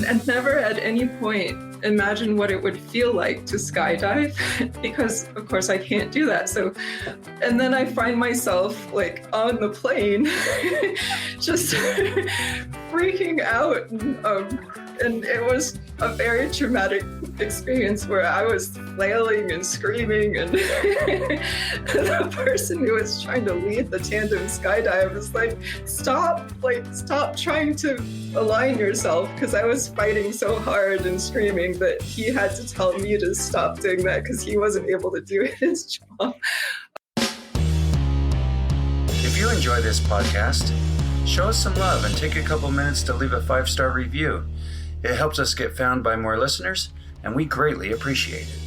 and never at any point imagined what it would feel like to skydive because of course I can't do that. So, and then I find myself like on the plane just freaking out. And it was a very traumatic experience where I was flailing and screaming, and the person who was trying to lead the tandem skydive was like, stop trying to align yourself, because I was fighting so hard and screaming that he had to tell me to stop doing that because he wasn't able to do his job. If you enjoy this podcast, show us some love and take a couple minutes to leave a 5-star review. It helps us get found by more listeners, and we greatly appreciate it.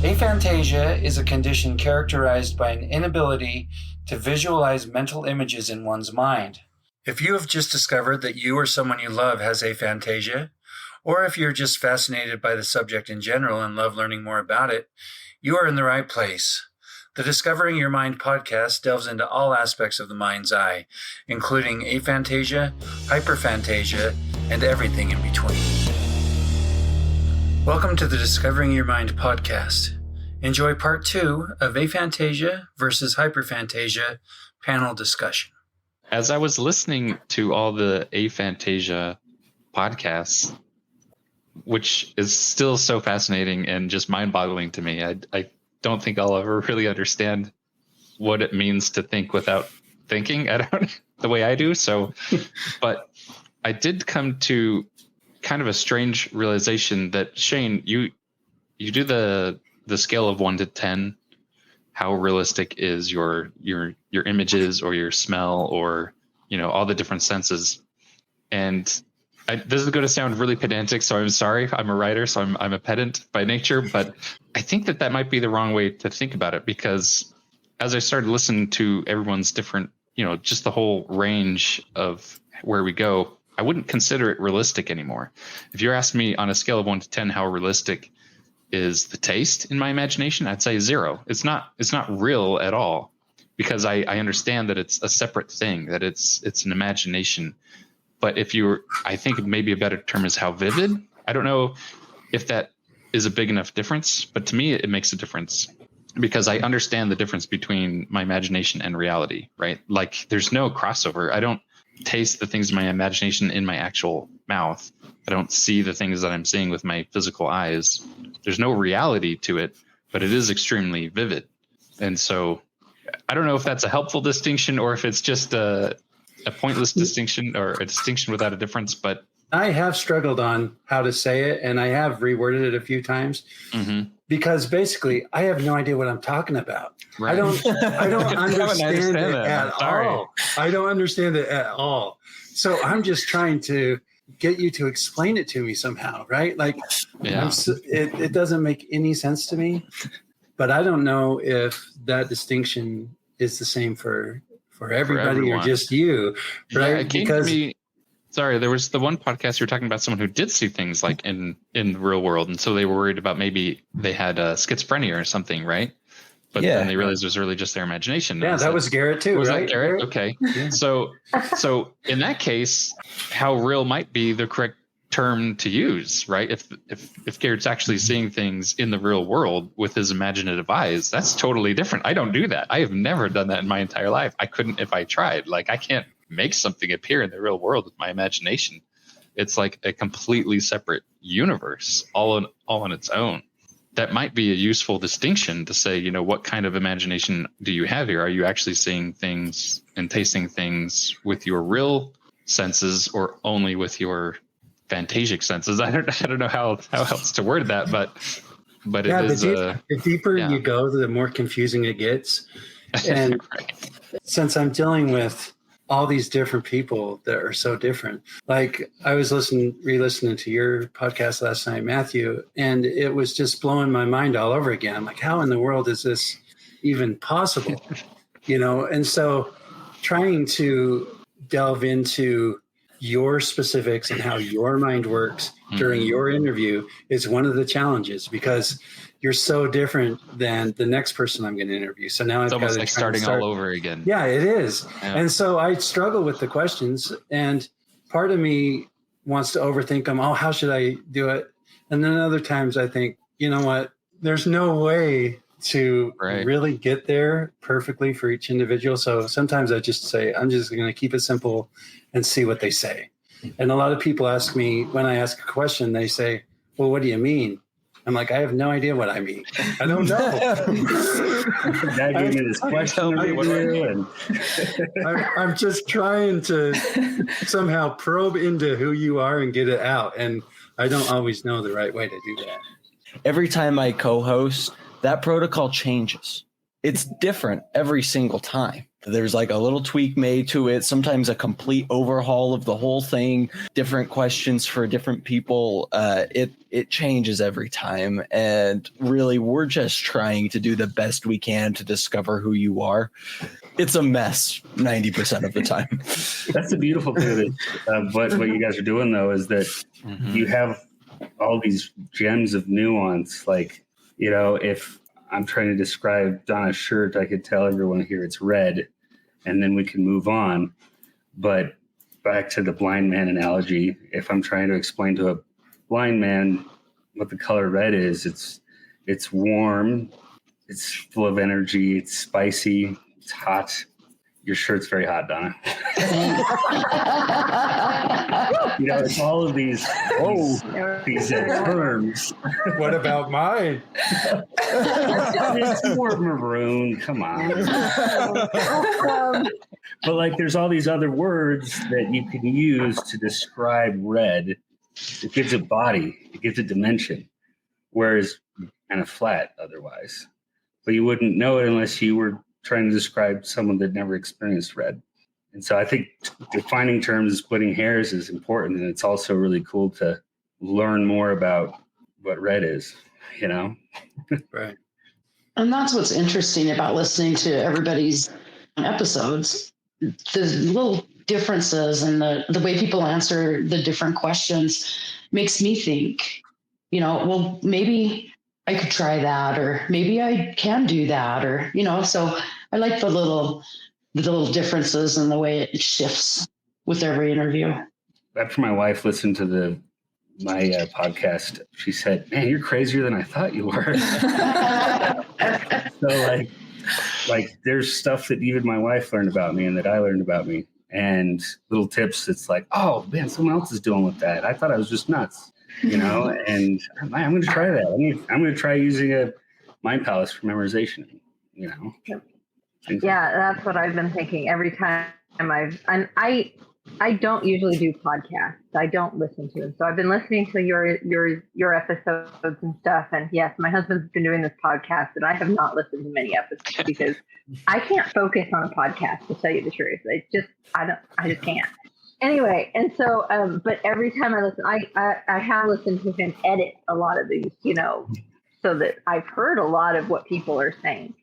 Aphantasia is a condition characterized by an inability to visualize mental images in one's mind. If you have just discovered that you or someone you love has aphantasia, or if you're just fascinated by the subject in general and love learning more about it, you are in the right place. The Discovering Your Mind podcast delves into all aspects of the mind's eye, including aphantasia, hyperphantasia, and everything in between. Welcome to the Discovering Your Mind podcast. Enjoy part 2 of aphantasia versus hyperphantasia panel discussion. As I was listening to all the aphantasia podcasts, which is still so fascinating and just mind-boggling to me, I don't think I'll ever really understand what it means to think without thinking. I don't the way I do. So, but I did come to kind of a strange realization that Shane, you do the scale of 1 to 10. How realistic is your images or your smell or, all the different senses. And this is going to sound really pedantic, so I'm sorry. I'm a writer, so I'm a pedant by nature, but I think that might be the wrong way to think about it, because as I started listening to everyone's different, just the whole range of where we go, I wouldn't consider it realistic anymore. If you're asking me on a scale of 1 to 10, how realistic is the taste in my imagination, I'd say 0. It's not real at all, because I understand that it's a separate thing, that it's an imagination. But I think maybe a better term is how vivid. I don't know if that is a big enough difference, but to me, it makes a difference because I understand the difference between my imagination and reality, right? Like there's no crossover. I don't taste the things in my imagination in my actual mouth. I don't see the things that I'm seeing with my physical eyes. There's no reality to it, but it is extremely vivid. And so I don't know if that's a helpful distinction or if it's just a pointless distinction or a distinction without a difference, but I have struggled on how to say it, and I have reworded it a few times because basically I have no idea what I'm talking about. Right. I don't understand it at all. I don't understand it at all. So I'm just trying to get you to explain it to me somehow, right? Like it doesn't make any sense to me, but I don't know if that distinction is the same for everybody or just you, right? Yeah, it came to me. Sorry, there was the one podcast you were talking about someone who did see things like in the real world, and so they were worried about maybe they had schizophrenia or something, right? But then they realized it was really just their imagination. Yeah, that was Garret too, was right? That Garret? Okay. Yeah. So in that case, how real might be the correct term to use, right? If Garrett's actually seeing things in the real world with his imaginative eyes, that's totally different. I don't do that. I have never done that in my entire life. I couldn't if I tried. Like I can't make something appear in the real world with my imagination. It's like a completely separate universe, all on its own. That might be a useful distinction to say, what kind of imagination do you have here? Are you actually seeing things and tasting things with your real senses or only with your phantasic senses? I don't know how else to word that, but it is the deeper you go, the more confusing it gets. And right. Since I'm dealing with all these different people that are so different, like I was re-listening to your podcast last night, Matthew, and it was just blowing my mind all over again. I'm like, how in the world is this even possible? And so trying to delve into your specifics and how your mind works during your interview is one of the challenges, because you're so different than the next person I'm going to interview. So now it's almost like starting all over again. Yeah, it is. Yeah. And so I struggle with the questions, and part of me wants to overthink them. Oh, how should I do it? And then other times I think, you know what? There's no way to really get there perfectly for each individual. So sometimes I just say, I'm just going to keep it simple and see what they say. And a lot of people ask me, when I ask a question, they say, well, what do you mean? I'm like, I have no idea what I mean. I don't know. That gave me this question. I'm just trying to somehow probe into who you are and get it out. And I don't always know the right way to do that. Every time I co-host, that protocol changes. It's different every single time. There's like a little tweak made to it, sometimes a complete overhaul of the whole thing, different questions for different people. It changes every time. And really, we're just trying to do the best we can to discover who you are. It's a mess 90% of the time. That's the beautiful thing that what you guys are doing, though, is that you have all these gems of nuance. Like, you know, if I'm trying to describe Donna's shirt, I could tell everyone here it's red, and then we can move on. But back to the blind man analogy, if I'm trying to explain to a blind man what the color red is, it's warm, it's full of energy, it's spicy, it's hot. Your shirt's very hot, Donna. You know, it's all of these terms. What about mine? It's more maroon. Come on. But like, there's all these other words that you can use to describe red. It gives it body. It gives it dimension. Whereas kind of flat otherwise. But you wouldn't know it unless you were trying to describe someone that never experienced red. And so I think defining terms and splitting hairs is important. And it's also really cool to learn more about what red is, you know? Right. And that's what's interesting about listening to everybody's episodes. The little differences and the way people answer the different questions makes me think, you know, well, maybe I could try that, or maybe I can do that, or, you know, so I like the little differences and the way it shifts with every interview. After my wife listened to my podcast, she said, "Man, you're crazier than I thought you were." So like there's stuff that even my wife learned about me and that I learned about me, and little tips. It's like, oh man, someone else is dealing with that. I thought I was just nuts, you know. And I'm going to try that. I'm going to try using a mind palace for memorization, you know. Yeah, that's what I've been thinking every time I don't usually do podcasts. I don't listen to them. So I've been listening to your episodes and stuff. And yes, my husband's been doing this podcast, and I have not listened to many episodes because I can't focus on a podcast, to tell you the truth. I just can't. Anyway, and so, but every time I listen, I have listened to him edit a lot of these, you know, so that I've heard a lot of what people are saying.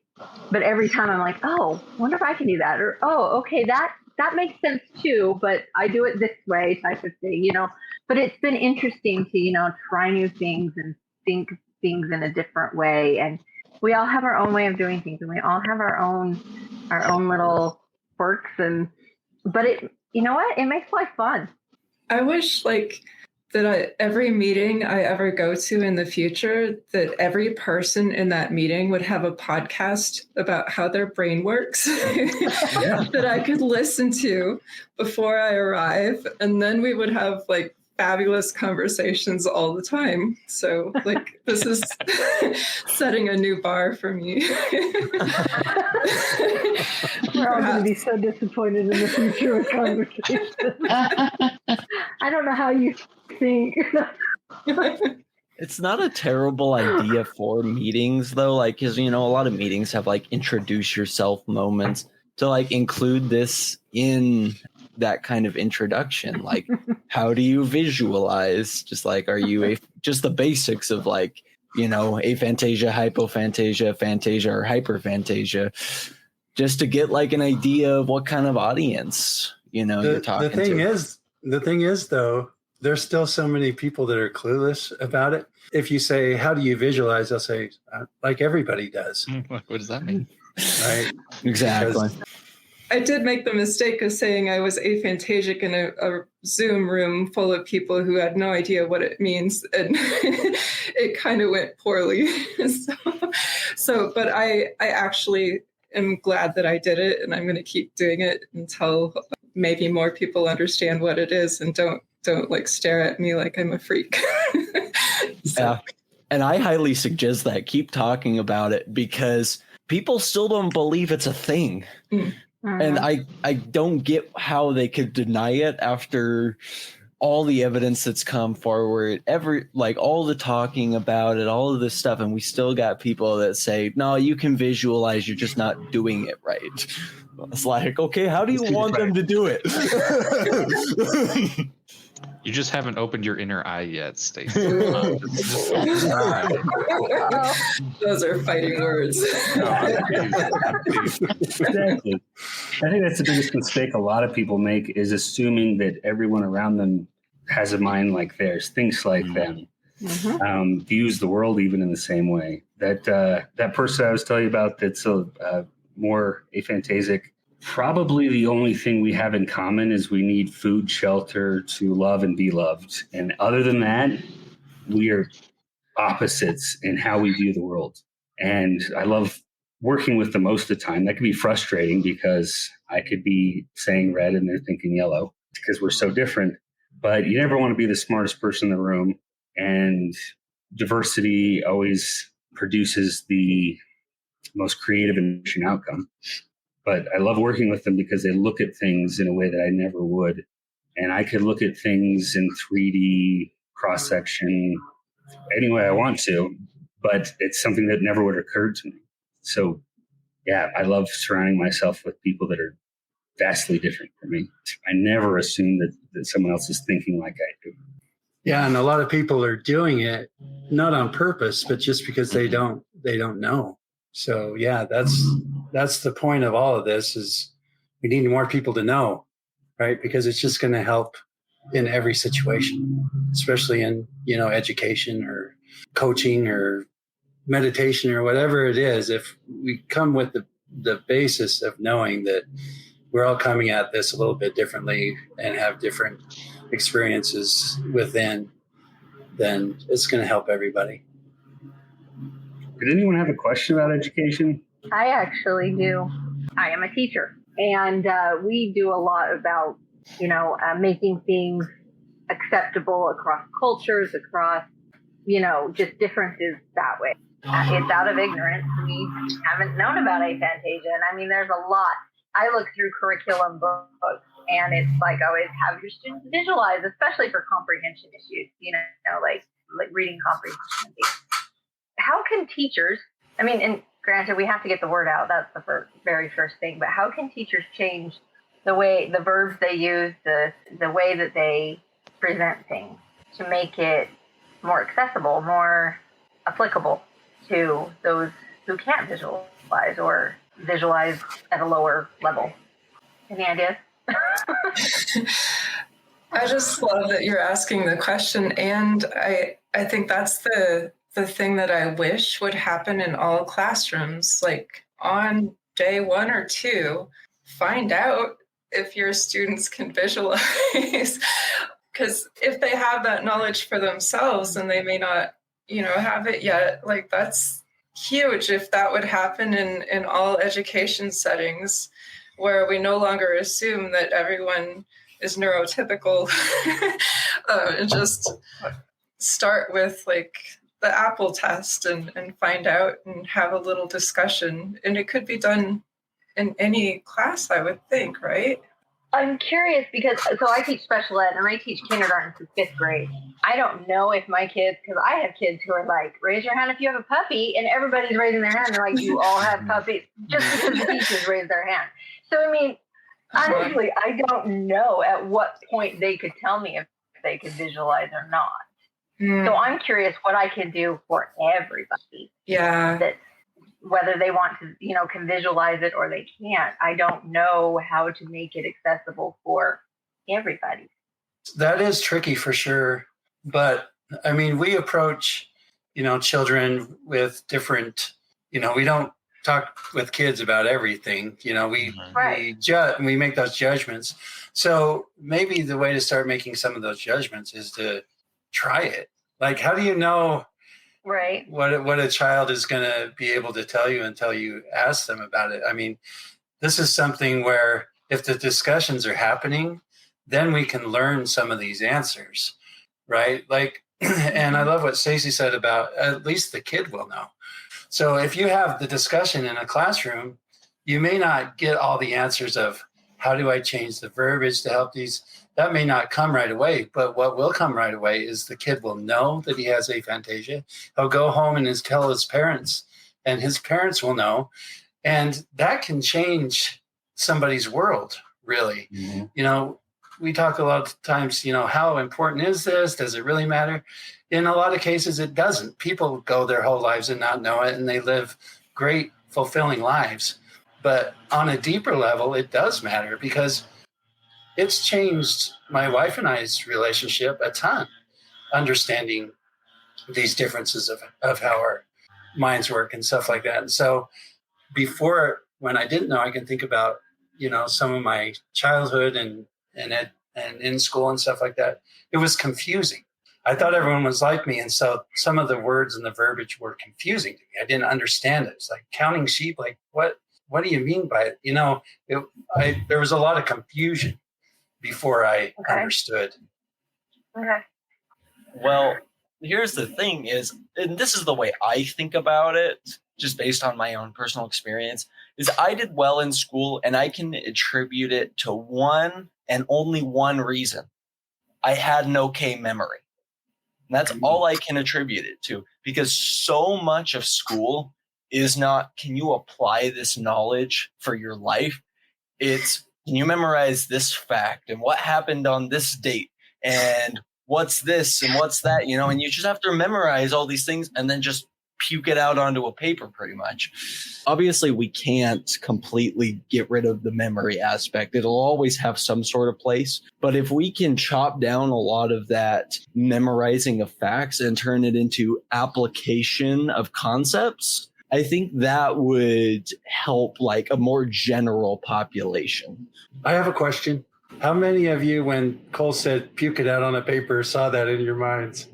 But every time I'm like, oh, wonder if I can do that, or oh, okay, that makes sense too, but I do it this way, type of thing, you know. But it's been interesting to, you know, try new things and think things in a different way. And we all have our own way of doing things, and we all have our own little quirks. But it, you know what? It makes life fun. I wish that every meeting I ever go to in the future, that every person in that meeting would have a podcast about how their brain works that I could listen to before I arrive. And then we would have like fabulous conversations all the time. So like, this is setting a new bar for me. We're all going to be so disappointed in the future of conversations. I don't know how you think. It's not a terrible idea for meetings, though, like, because, you know, a lot of meetings have like introduce yourself moments, to like include this in that kind of introduction. Like, how do you visualize? Just like, are you just the basics of like, you know, aphantasia, hypophantasia, aphantasia, or hyperphantasia, just to get like an idea of what kind of audience, you know, you're talking to. The thing is though, there's still so many people that are clueless about it. If you say, how do you visualize? They'll say, like everybody does. What does that mean? Right. Exactly. I did make the mistake of saying I was aphantasic in a Zoom room full of people who had no idea what it means, and it kind of went poorly. But I actually am glad that I did it, and I'm going to keep doing it until maybe more people understand what it is and don't like stare at me like I'm a freak. Yeah. And I highly suggest that. Keep talking about it, because people still don't believe it's a thing. And I don't get how they could deny it after all the evidence that's come forward, all the talking about it, all of this stuff. And we still got people that say, no, you can visualize, you're just not doing it right. It's like, okay, how do you want them to do it? You just haven't opened your inner eye yet, Stacy. Those are fighting words. Exactly. I think that's the biggest mistake a lot of people make, is assuming that everyone around them has a mind like theirs, thinks like them, views the world even in the same way. That person I was telling you about that's more aphantasic, probably the only thing we have in common is we need food, shelter to love and be loved. And other than that, we are opposites in how we view the world. And I love working with them most of the time. That can be frustrating because I could be saying red and they're thinking yellow because we're so different. But you never want to be the smartest person in the room. And diversity always produces the most creative and efficient outcome. But I love working with them because they look at things in a way that I never would. And I could look at things in 3D cross-section any way I want to, but it's something that never would have occurred to me. So, yeah, I love surrounding myself with people that are vastly different from me. I never assume that someone else is thinking like I do. Yeah, and a lot of people are doing it not on purpose, but just because they don't know. So yeah, that's the point of all of this, is we need more people to know, right? Because it's just going to help in every situation, especially in, education or coaching or meditation or whatever it is. If we come with the basis of knowing that we're all coming at this a little bit differently and have different experiences within, then it's going to help everybody. Did anyone have a question about education? I actually do. I am a teacher, and we do a lot about, making things acceptable across cultures, across, just differences that way. It's out of ignorance. We haven't known about aphantasia. And I mean, there's a lot. I look through curriculum books, and it's like always have your students visualize, especially for comprehension issues, like reading comprehension. How can teachers, and granted, we have to get the word out. That's the very first thing. But how can teachers change the verbs they use, the way that they present things to make it more accessible, more applicable to those who can't visualize or visualize at a lower level? Any ideas? I just love that you're asking the question, and I think that's the thing that I wish would happen in all classrooms. Like on day 1 or 2, find out if your students can visualize, because if they have that knowledge for themselves and they may not, have it yet, like that's huge if that would happen in all education settings, where we no longer assume that everyone is neurotypical and just start with like the Apple test and find out and have a little discussion. And it could be done in any class, I would think, right? I'm curious because I teach special ed and I teach kindergarten through 5th grade. I don't know if my kids, because I have kids who are like, raise your hand if you have a puppy, and everybody's raising their hand. They're like, you all have puppies, just because the teachers raise their hand. So, honestly, I don't know at what point they could tell me if they could visualize or not. So I'm curious what I can do for everybody. Yeah. That whether they want to, can visualize it or they can't. I don't know how to make it accessible for everybody. That is tricky for sure. But I mean, we approach, children with different, we don't talk with kids about everything. We make those judgments. So maybe the way to start making some of those judgments is to try it. Like, how do you know what a child is going to be able to tell you until you ask them about it? I mean, this is something where if the discussions are happening, then we can learn some of these answers, right? Like, and I love what Stacy said about at least the kid will know. So if you have the discussion in a classroom, you may not get all the answers of how do I change the verbiage to help these. That may not come right away, but what will come right away is the kid will know that he has aphantasia. He'll go home and tell his parents, and his parents will know. And that can change somebody's world, really. Mm-hmm. We talk a lot of times, how important is this? Does it really matter? In a lot of cases, it doesn't. People go their whole lives and not know it, and they live great, fulfilling lives. But on a deeper level, it does matter because it's changed my wife and I's relationship a ton, understanding these differences of how our minds work and stuff like that. And so before, when I didn't know, I can think about, some of my childhood and in school and stuff like that. It was confusing. I thought everyone was like me. And so some of the words and the verbiage were confusing to me. I didn't understand it. It's like counting sheep. Like, what do you mean by it? There was a lot of confusion before I understood. Okay. Well, here's the thing is, and this is the way I think about it, just based on my own personal experience, is I did well in school and I can attribute it to one and only one reason. I had an okay memory. And that's all I can attribute it to, because so much of school is not, can you apply this knowledge for your life? It's, can you memorize this fact and what happened on this date and what's this and what's that, and you just have to memorize all these things and then just puke it out onto a paper pretty much. Obviously, we can't completely get rid of the memory aspect. It'll always have some sort of place. But if we can chop down a lot of that memorizing of facts and turn it into application of concepts, I think that would help like a more general population. I have a question. How many of you, when Cole said puke it out on a paper, saw that in your minds?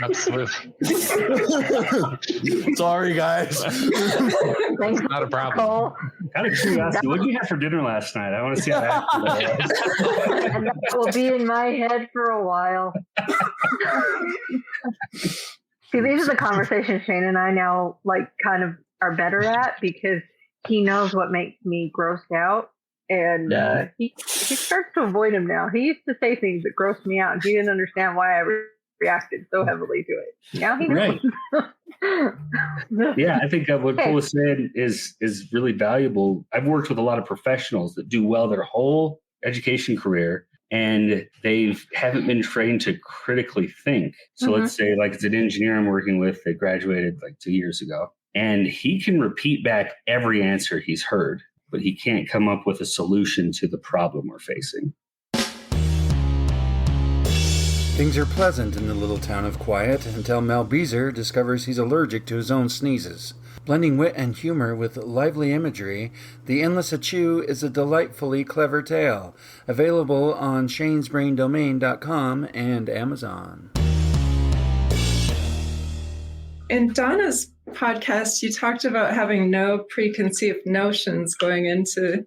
Absolutely. Sorry, guys. Thanks, not a problem. Out of curiosity, what did you have for dinner last night? I want to see how that and that will be in my head for a while. See, these are the conversations Shane and I now kind of are better at, because he knows what makes me grossed out. And he starts to avoid him now. He used to say things that grossed me out, and he didn't understand why I reacted so heavily to it. Now he knows. Right. Yeah, I think what Cole was saying is really valuable. I've worked with a lot of professionals that do well their whole education career, and they haven't been trained to critically think. So let's say it's an engineer I'm working with that graduated 2 years ago, and he can repeat back every answer he's heard, but he can't come up with a solution to the problem we're facing. Things are pleasant in the little town of Quiet until Mel Beezer discovers he's allergic to his own sneezes. Blending wit and humor with lively imagery, The Endless Achoo is a delightfully clever tale, available on shanesbraindomain.com and Amazon. In Donna's podcast, you talked about having no preconceived notions going into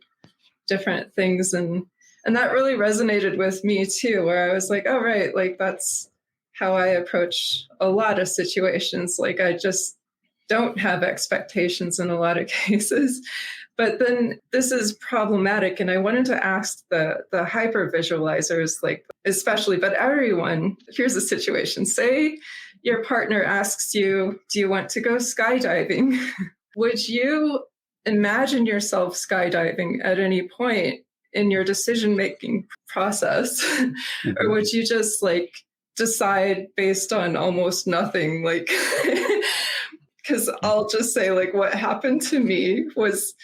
different things, and that really resonated with me too, where I was like, oh, right, that's how I approach a lot of situations. I just don't have expectations in a lot of cases. But then this is problematic. And I wanted to ask the hyper visualizers, especially, but everyone, here's a situation. Say your partner asks you, do you want to go skydiving? Would you imagine yourself skydiving at any point in your decision-making process? Or would you just decide based on almost nothing? Because I'll just say what happened to me was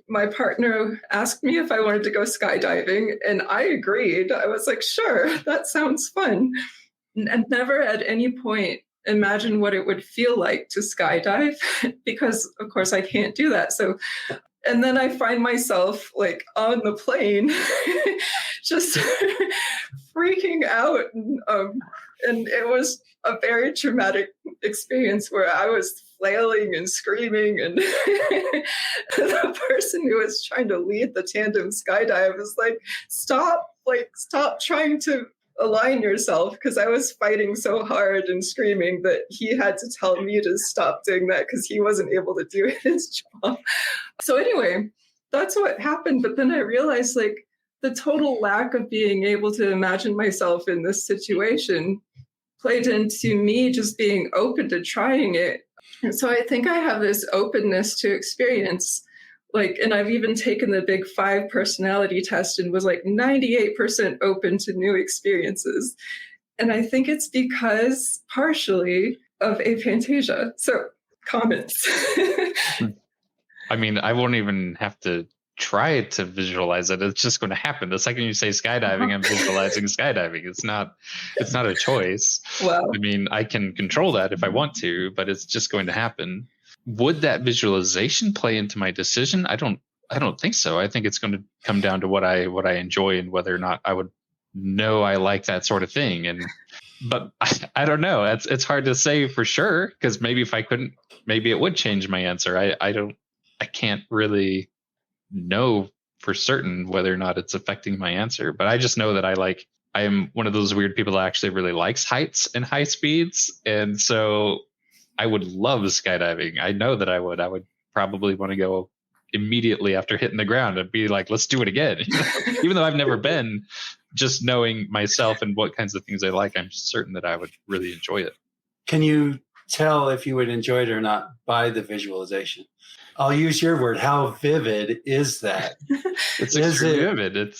my partner asked me if I wanted to go skydiving, and I agreed. I was like, sure, that sounds fun. And never at any point imagine what it would feel like to skydive because, of course, I can't do that. So, and then I find myself like on the plane, just freaking out. And it was a very traumatic experience where I was flailing and screaming, and the person who was trying to lead the tandem skydive was like, stop trying to align yourself, because I was fighting so hard and screaming that he had to tell me to stop doing that because he wasn't able to do his job. So anyway, that's what happened. But then I realized like the total lack of being able to imagine myself in this situation played into me just being open to trying it. And so I think I have this openness to experience. Like, and I've even taken the Big 5 personality test and was like 98% open to new experiences. And I think it's because partially of aphantasia. So comments. I mean, I won't even have to try to visualize it. It's just going to happen. The second you say skydiving, I'm visualizing skydiving. It's not a choice. Wow. I mean, I can control that if I want to, but it's just going to happen. Would that visualization play into my decision? I don't think so. I think it's going to come down to what I enjoy and whether or not I would know I like that sort of thing. But I don't know. It's hard to say for sure, because maybe if I couldn't, maybe it would change my answer. I can't really know for certain whether or not it's affecting my answer. But I just know that I am one of those weird people that actually really likes heights and high speeds, and so I would love skydiving. I know that I would probably want to go immediately after hitting the ground and be like, let's do it again. Even though I've never been, just knowing myself and what kinds of things I like, I'm certain that I would really enjoy it. Can you tell if you would enjoy it or not by the visualization? I'll use your word. How vivid is that? It's extremely vivid.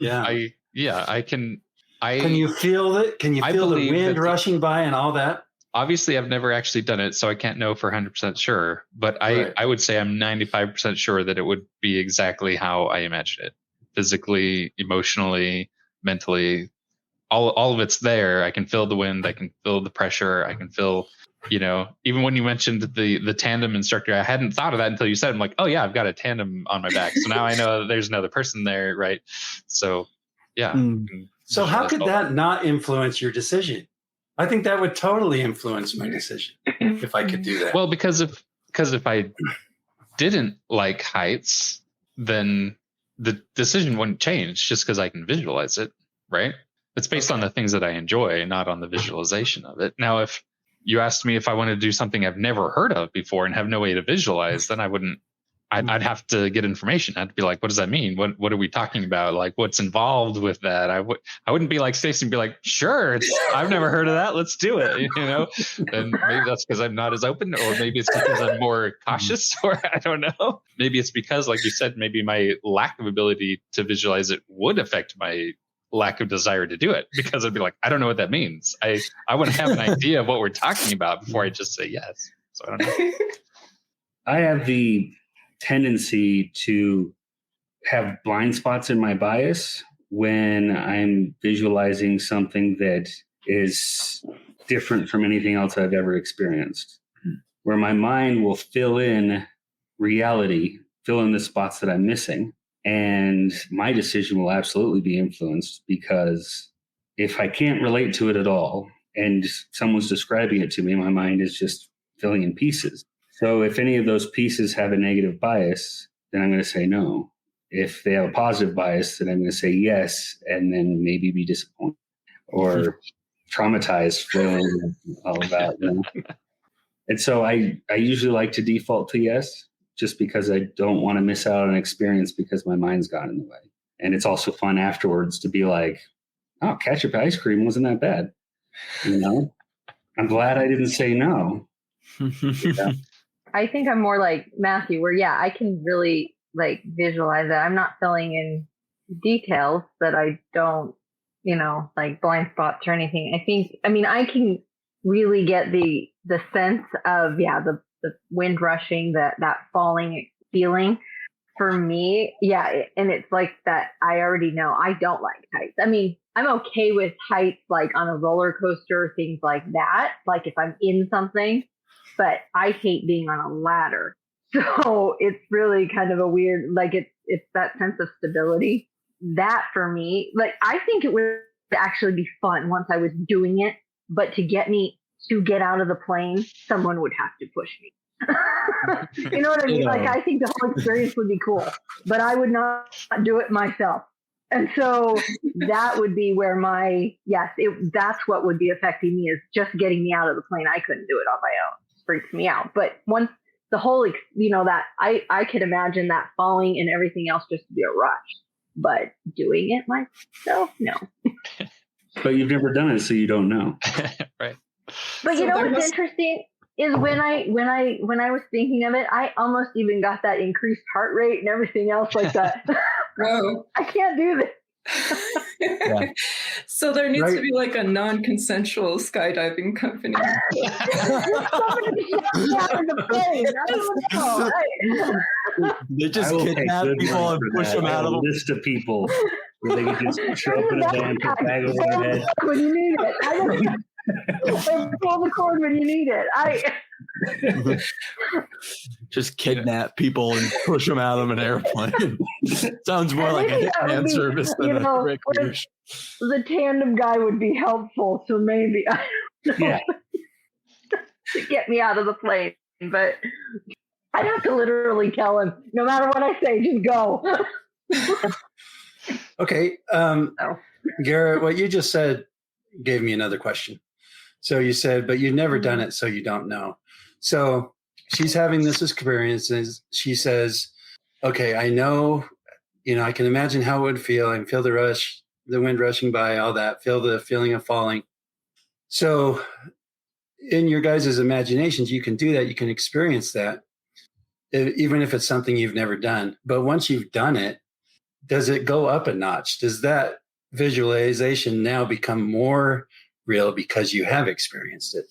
I can. Can you feel it? Can you feel the wind rushing by and all that? Obviously, I've never actually done it, so I can't know for 100% sure. But I would say I'm 95% sure that it would be exactly how I imagine it. Physically, emotionally, mentally, all of it's there. I can feel the wind. I can feel the pressure. I can feel, even when you mentioned the tandem instructor, I hadn't thought of that until you said it. I'm like, oh yeah, I've got a tandem on my back. So now I know there's another person there, right? So yeah. So how could that not influence your decision? I think that would totally influence my decision if I could do that. Well, because if I didn't like heights, then the decision wouldn't change just because I can visualize it, right? It's based on the things that I enjoy, not on the visualization of it. Now, if you asked me if I wanted to do something I've never heard of before and have no way to visualize, then I wouldn't. I'd have to get information. I'd be like, what does that mean? What are we talking about? Like, what's involved with that? I wouldn't be like Stacy and be like, sure, I've never heard of that. Let's do it. And maybe that's because I'm not as open, or maybe it's because I'm more cautious, or I don't know. Maybe it's because, like you said, maybe my lack of ability to visualize it would affect my lack of desire to do it, because I'd be like, I don't know what that means. I want to have an idea of what we're talking about before I just say yes. So I don't know. I have the tendency to have blind spots in my bias when I'm visualizing something that is different from anything else I've ever experienced, where my mind will fill in reality, fill in the spots that I'm missing. And my decision will absolutely be influenced, because if I can't relate to it at all and someone's describing it to me, my mind is just filling in pieces. So if any of those pieces have a negative bias, then I'm going to say no. If they have a positive bias, then I'm going to say yes, and then maybe be disappointed or traumatized, feeling all of that. And so I usually like to default to yes, just because I don't want to miss out on an experience because my mind's got in the way. And it's also fun afterwards to be like, oh, ketchup ice cream wasn't that bad. I'm glad I didn't say no. Yeah. I think I'm more like Matthew, where I can really like visualize that. I'm not filling in details that I don't, like blind spots or anything. I can really get the sense of the wind rushing, that falling feeling. For me, yeah, and it's like that. I already know I don't like heights. I mean, I'm okay with heights, like on a roller coaster, things like that. Like if I'm in something, but I hate being on a ladder. So it's really kind of a weird, like it's that sense of stability. That for me, like I think it would actually be fun once I was doing it, but to get out of the plane, someone would have to push me. You know what I mean? Like I think the whole experience would be cool, but I would not do it myself. And so that would be where that's what would be affecting me, is just getting me out of the plane. I couldn't do it on my own. It freaks me out. But once the whole, that I could imagine that falling and everything else just to be a rush, but doing it myself, no. But you've never done it, so you don't know. Right. But you know what's interesting is when I was thinking of it, I almost even got that increased heart rate and everything else like that. Whoa. I can't do this. Yeah. So there needs to be like a non-consensual skydiving company. They just kidnap people and push them out of a list of people where they can just show up in a van, put a bag over their head. When you need it. Pull the cord when you need it. Just kidnap people and push them out of an airplane. Sounds more like a hitman service than a quick push. The tandem guy would be helpful, so maybe I don't know, to get me out of the plane. But I'd have to literally tell him, no matter what I say, just go. Okay, Garret, what you just said gave me another question. So you said, but you've never done it, so you don't know. So she's having this experience, and she says, okay, I know, I can imagine how it would feel. I can feel the rush, the wind rushing by, all that, feel the feeling of falling. So in your guys' imaginations, you can do that. You can experience that, even if it's something you've never done. But once you've done it, does it go up a notch? Does that visualization now become more real because you have experienced it?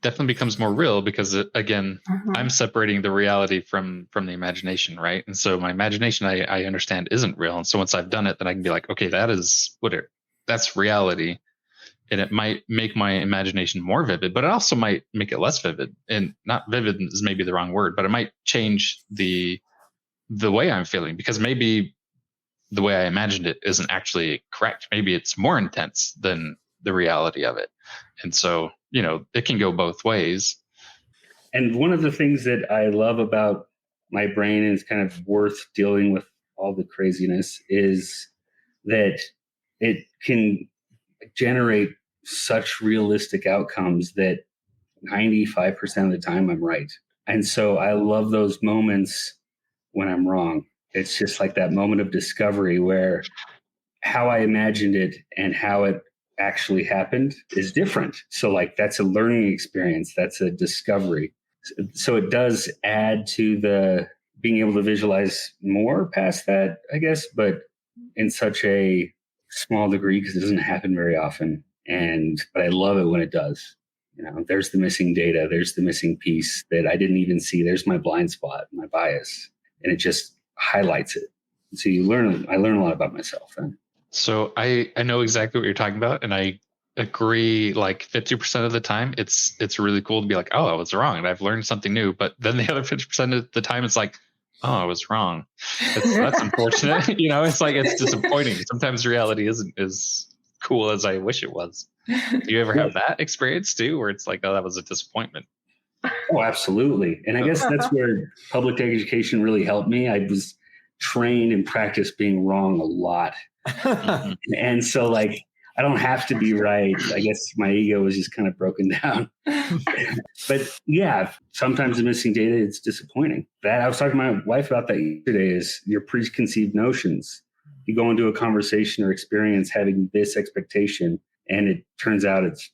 Definitely becomes more real because I'm separating the reality from the imagination, right? And so my imagination, I understand isn't real. And so once I've done it, then I can be like, okay, that's reality. And it might make my imagination more vivid, but it also might make it less vivid. And not vivid is maybe the wrong word, but it might change the way I'm feeling, because maybe the way I imagined it isn't actually correct. Maybe it's more intense than the reality of it. And so, it can go both ways. And one of the things that I love about my brain, and is kind of worth dealing with all the craziness, is that it can generate such realistic outcomes that 95% of the time I'm right. And so I love those moments when I'm wrong. It's just like that moment of discovery where how I imagined it and how it actually happened is different. So like that's a learning experience. That's a discovery. So it does add to the being able to visualize more past that, I guess, but in such a small degree because it doesn't happen very often. But I love it when it does. There's the missing data. There's the missing piece that I didn't even see. There's my blind spot, my bias, and it just highlights it. So I learn a lot about myself then. So I know exactly what you're talking about, and I agree. Like 50% of the time, it's really cool to be like, oh, I was wrong, and I've learned something new. But then the other 50% of the time, it's like, oh, I was wrong. That's unfortunate. It's like it's disappointing. Sometimes reality isn't as cool as I wish it was. Do you ever have that experience too, where it's like, oh, that was a disappointment? Oh, absolutely. And I guess that's where public education really helped me. I was trained and practiced being wrong a lot. And so like, I don't have to be right. I guess my ego was just kind of broken down. But yeah, sometimes the missing data, it's disappointing. That I was talking to my wife about that yesterday, is your preconceived notions. You go into a conversation or experience having this expectation, and it turns out it's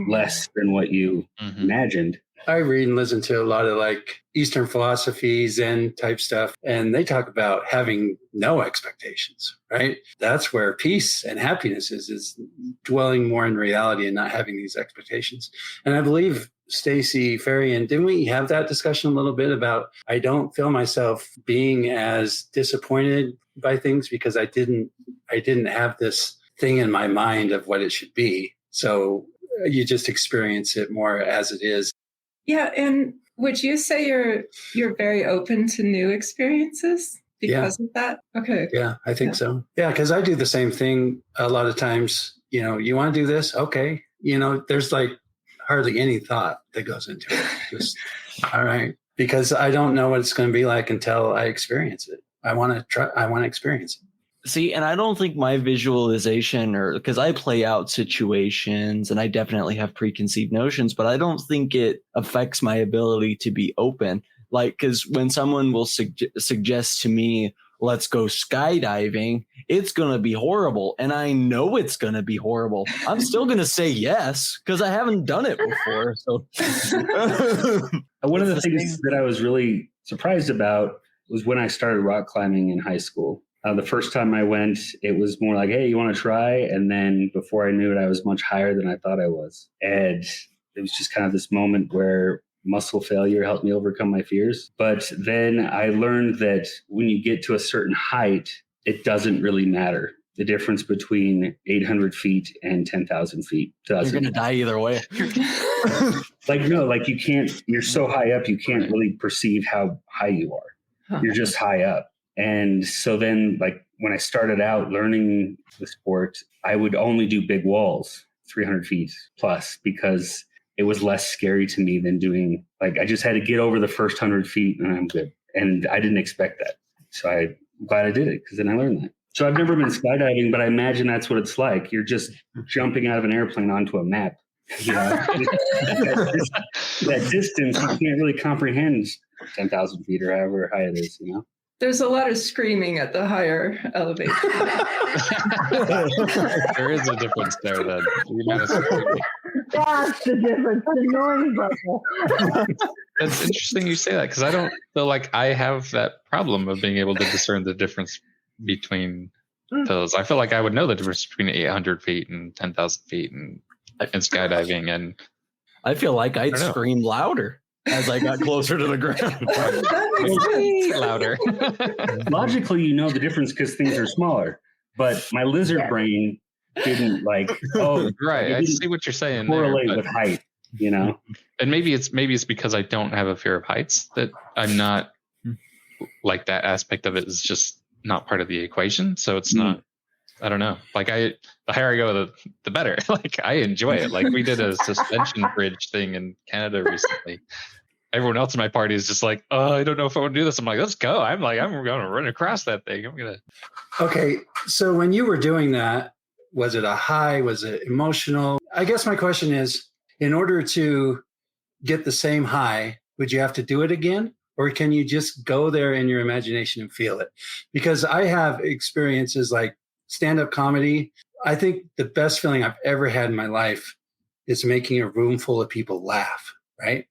less than what you imagined. I read and listen to a lot of like Eastern philosophies and type stuff, and they talk about having no expectations, right? That's where peace and happiness is dwelling more in reality and not having these expectations. And I believe Stacy, Ferry, and didn't we have that discussion a little bit about I don't feel myself being as disappointed by things because I didn't have this thing in my mind of what it should be. So you just experience it more as it is. Yeah, and would you say you're very open to new experiences because of that? Okay. Yeah, I think so. Yeah, because I do the same thing a lot of times. You know, you want to do this? Okay. You know, there's like hardly any thought that goes into it. Just, all right. Because I don't know what it's going to be like until I experience it. I want to experience it. See, and I don't think my visualization because I play out situations and I definitely have preconceived notions, but I don't think it affects my ability to be open. Like, because when someone will suggest to me, let's go skydiving, it's going to be horrible. And I know it's going to be horrible. I'm still going to say yes because I haven't done it before. So one of the things that I was really surprised about was when I started rock climbing in high school. The first time I went, it was more like, hey, you want to try? And then before I knew it, I was much higher than I thought I was. And it was just kind of this moment where muscle failure helped me overcome my fears. But then I learned that when you get to a certain height, it doesn't really matter. The difference between 800 feet and 10,000 feet doesn't. You're going to die either way. You can't, you're so high up, you can't really perceive how high you are. You're just high up. And so then, like, when I started out learning the sport, I would only do big walls, 300 feet plus, because it was less scary to me than doing, like, I just had to get over the first 100 feet and I'm good. And I didn't expect that. So I'm glad I did it because then I learned that. So I've never been skydiving, but I imagine that's what it's like. You're just jumping out of an airplane onto a map. You know, that distance, you can't really comprehend 10,000 feet or however high it is, you know? There's a lot of screaming at the higher elevation. There is a difference there then. That's the difference. The noise level. It's interesting you say that because I don't feel like I have that problem of being able to discern the difference between those. I feel like I would know the difference between 800 feet and 10,000 feet and skydiving. And I feel like I'd scream louder as I got closer to the ground. Louder. Logically, you know the difference because things are smaller. But my lizard brain didn't right. I see what you're saying. Correlate with height, you know. And maybe it's because I don't have a fear of heights that I'm not like that aspect of it is just not part of the equation. So it's not. I don't know. Like the higher I go, the better. Like I enjoy it. Like we did a suspension bridge thing in Canada recently. Everyone else in my party is just like, oh, I don't know if I want to do this. I'm like, let's go. I'm going to run across that thing. Okay. So when you were doing that, was it a high? Was it emotional? I guess my question is, in order to get the same high, would you have to do it again? Or can you just go there in your imagination and feel it? Because I have experiences like stand-up comedy. I think the best feeling I've ever had in my life is making a room full of people laugh, right?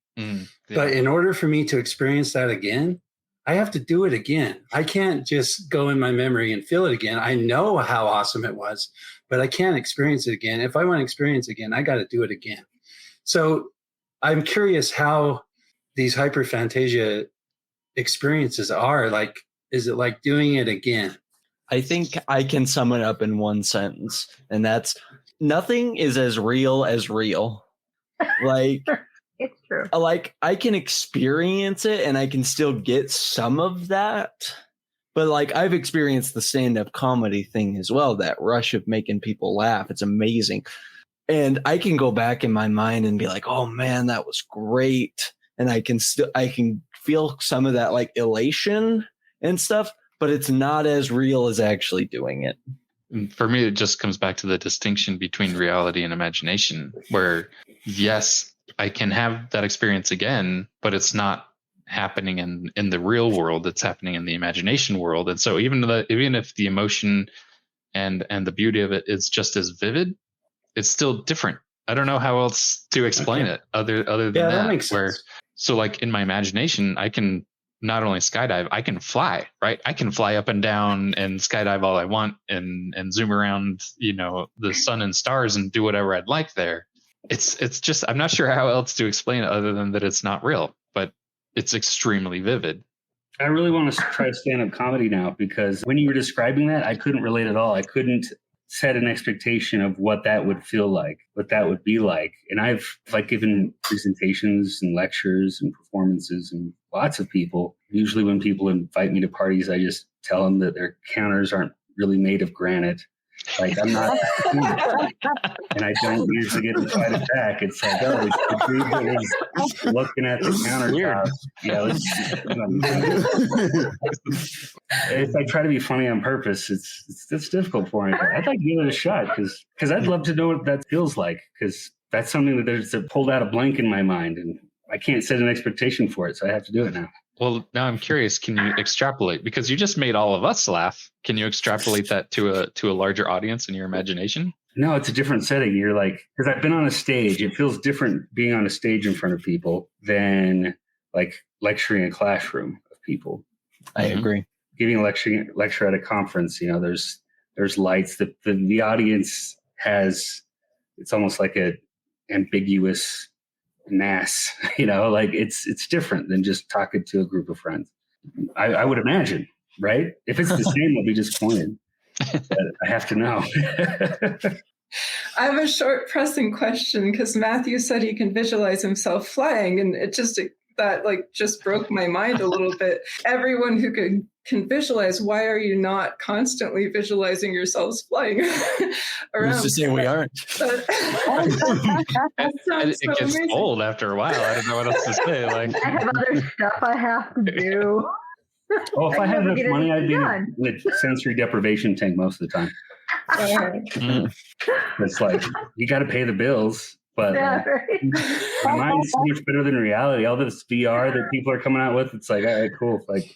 But in order for me to experience that again, I have to do it again. I can't just go in my memory and feel it again. I know how awesome it was, but I can't experience it again. If I want to experience it again, I got to do it again. So I'm curious how these hyperphantasia experiences are like. Is it like doing it again? I think I can sum it up in one sentence, and that's nothing is as real as real. Like, it's true. Like I can experience it and I can still get some of that. But like I've experienced the stand-up comedy thing as well, that rush of making people laugh. It's amazing. And I can go back in my mind and be like, oh man, that was great. And I can feel some of that like elation and stuff, but it's not as real as actually doing it. For me, it just comes back to the distinction between reality and imagination, where yes, I can have that experience again, but it's not happening in the real world. It's happening in the imagination world. And so even if the emotion and the beauty of it is just as vivid, it's still different I don't know how else to explain it other than that makes sense. So like in my imagination, I can not only skydive, I can fly, right? I can fly up and down and skydive all I want and zoom around, the sun and stars and do whatever I'd like there. It's just, I'm not sure how else to explain it other than that it's not real, but it's extremely vivid. I really want to try stand-up comedy now, because when you were describing that, I couldn't relate at all. I couldn't set an expectation of what that would feel like, what that would be like. And I've given presentations and lectures and performances and lots of people. Usually when people invite me to parties, I just tell them that their counters aren't really made of granite. Like, I'm not, and I don't usually get invited back. It's like, oh, the dude that was looking at the countertop. If I try to be funny on purpose, it's difficult for me. But I'd like to give it a shot because I'd love to know what that feels like, because that's something that pulled out a blank in my mind, and I can't set an expectation for it, so I have to do it now. Well, now I'm curious, can you extrapolate? Because you just made all of us laugh. Can you extrapolate that to a larger audience in your imagination? No, it's a different setting. You're like, because I've been on a stage. It feels different being on a stage in front of people than like lecturing in a classroom of people. I agree. Giving a lecture at a conference, there's lights. The audience has, it's almost like a ambiguous mass, like it's different than just talking to a group of friends. I would imagine, right? If it's the same, I'll be disappointed. But I have to know. I have a short pressing question, because Matthew said he can visualize himself flying, and that just broke my mind a little bit. Everyone who can visualize, why are you not constantly visualizing yourselves flying around? Who's to say we aren't? It gets amazing. Old after a while. I don't know what else to say. Like, I have other stuff I have to do. Well, if I had enough money, I'd be in the sensory deprivation tank most of the time. It's like, you got to pay the bills. But right. My mind's so much better than reality. All this VR that people are coming out with, it's like, all right, cool. Like,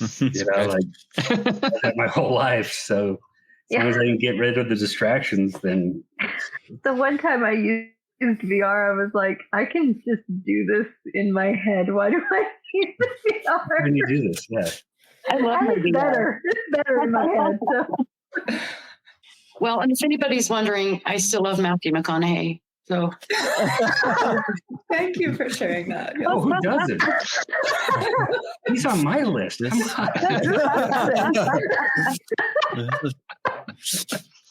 I've had my whole life. So as long as I can get rid of the distractions, then. The one time I used VR, I was like, I can just do this in my head. Why do I need the VR? When you do this, yeah. I love it's better. It's better in my head. So. Well, and if anybody's wondering, I still love Matthew McConaughey. So thank you for sharing that. Oh, who doesn't? He's on my list. Come on.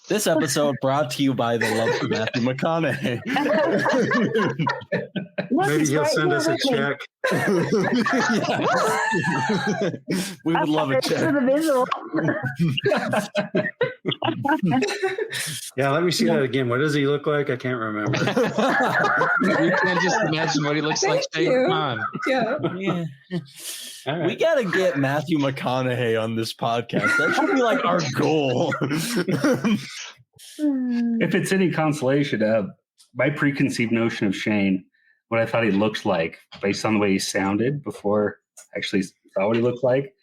This episode brought to you by the love of Matthew McConaughey. Maybe he'll send us a check. We would love a check. For the visual. Yeah, let me see that again. What does he look like? I can't remember. You can't just imagine what he looks like. Come on. Yeah. Right. We got to get Matthew McConaughey on this podcast. That should be like our goal. If it's any consolation, my preconceived notion of Shane, what I thought he looked like based on the way he sounded before I actually saw what he looked like,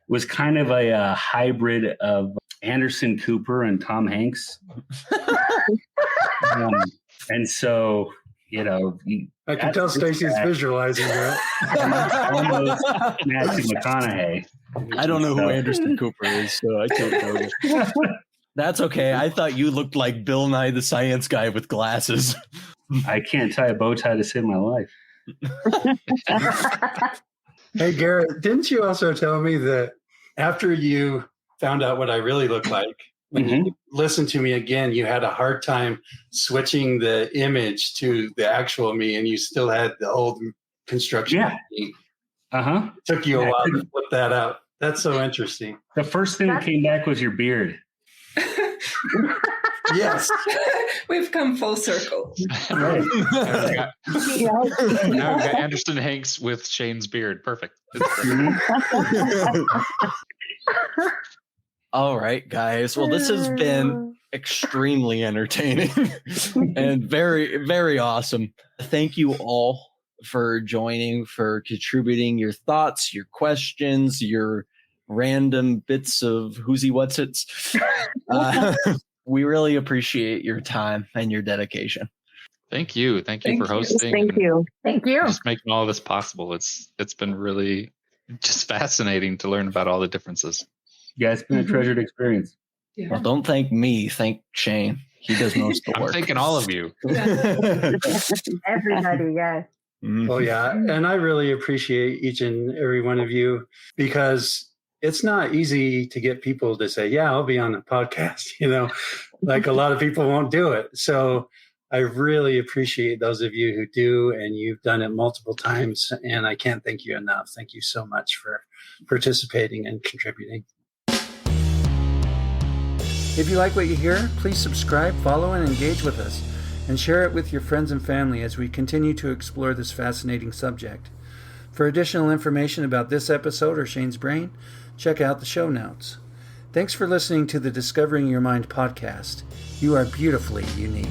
was kind of a hybrid of Anderson Cooper and Tom Hanks. And so, I can tell Stacy's visualizing that. Almost Matthew McConaughey. I don't know who Anderson Cooper is, so I can't know. That's okay. I thought you looked like Bill Nye the Science Guy with glasses. I can't tie a bow tie to save my life. Hey, Garret, didn't you also tell me that after you found out what I really look like, when you listened to me again, you had a hard time switching the image to the actual me, and you still had the old construction. Yeah. It took you a while to flip that out. That's so interesting. The first thing that came back was your beard. Yes. We've come full circle. Right. Now we've got Anderson Hanks with Shane's beard. Perfect. All right, guys. Well, this has been extremely entertaining and very, very awesome. Thank you all for joining, for contributing your thoughts, your questions, your random bits of who's-y what's-its. We really appreciate your time and your dedication. Thank you for hosting. Thank you. Just making all this possible. It's been really just fascinating to learn about all the differences. Yeah, it's been a treasured experience. Yeah. Well, don't thank me. Thank Shane. He does most of the I'm work. thanking all of you. Everybody, yes. Well, yeah. And I really appreciate each and every one of you, because it's not easy to get people to say, yeah, I'll be on the podcast. Like a lot of people won't do it. So I really appreciate those of you who do, and you've done it multiple times. And I can't thank you enough. Thank you so much for participating and contributing. If you like what you hear, please subscribe, follow, and engage with us, and share it with your friends and family as we continue to explore this fascinating subject. For additional information about this episode or Shane's Brain, check out the show notes. Thanks for listening to the Discovering Your Mind podcast. You are beautifully unique.